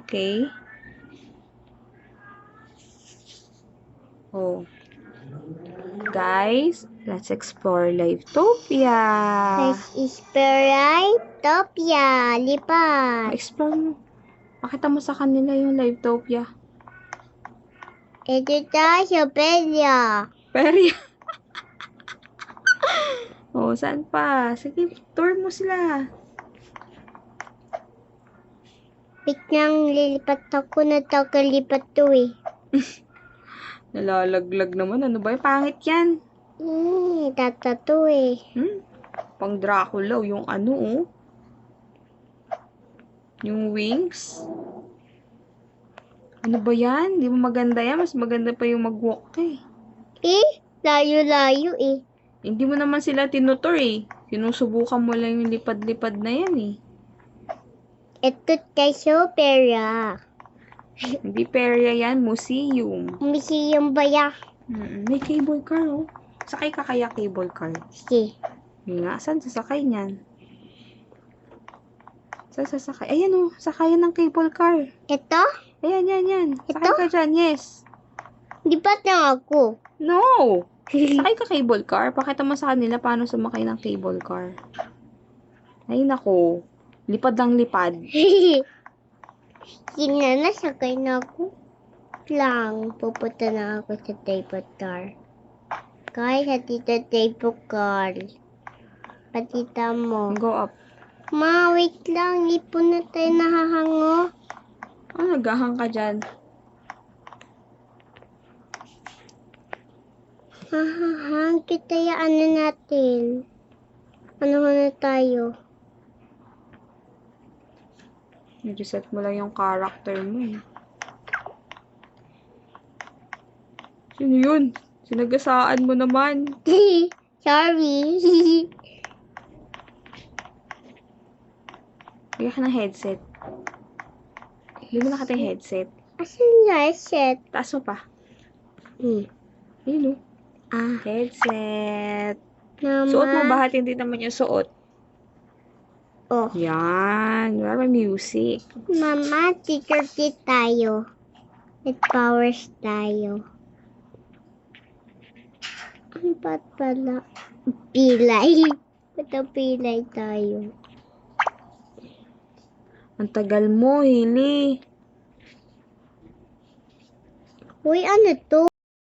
Okay? Oh. Guys, let's explore Livetopia. This is Topia. Lipat. Explore mo. Pakita mo sa kanila yung Livetopia. Ito tayo, Pelia. Pero oh, saan pa? Sige, tour mo sila. Wait lang, lilipat ako na lipat to eh. Nalalaglag naman. Ano ba? Pangit yan. Tata to eh. Pang Dracula. Yung ano, oh. Yung wings. Ano ba yan? Di mo maganda yan. Mas maganda pa yung mag-walk eh. Layo-layo eh. Hindi mo naman sila tinutur eh. Sinusubukan mo lang yung lipad-lipad na yan eh. Ito tayo, Pelia. Hindi perya yan. Museum. Museum ba ya? May cable car oh. Sakay ka kaya cable car? Sige. Yung nga, saan sasakay niyan? Saan sasakay? Ayan oh, sakayan ng cable car. Ito? Ayan, yan. Sakay Ito? ka dyan, yes. Lipat lang ako. No! Sakay ka cable car. Pakita mo sa kanila paano sumakay ng cable car. Ay nako. Lipad lang lipad. Sige na, sakay na ako. Lang, pupunta na ako sa table car. Guys, sa table car. Patita mo. Go up. Ma, wait lang. Ipon na tayo nahahango. Ah, naghahang ka dyan. Hahahang kita ya ano natin. Ano na tayo? Medyo set mo lang yung character mo eh. Sino yun? Sinagasaan mo naman. Sorry. Bigyan ka ng headset. Hindi mo nakata yung headset. Asan na set? Taas mo pa. Hmm. Ayun oh. Headset. Mama. Suot mo ba? Hindi naman yung suot. Oh. Yan. Wala may music. Mama, teacher kit tayo. With powers tayo. Ang ba't pala? Pilay. Ba't pilay tayo? Ang tagal mo, Hili. Uy, ano to?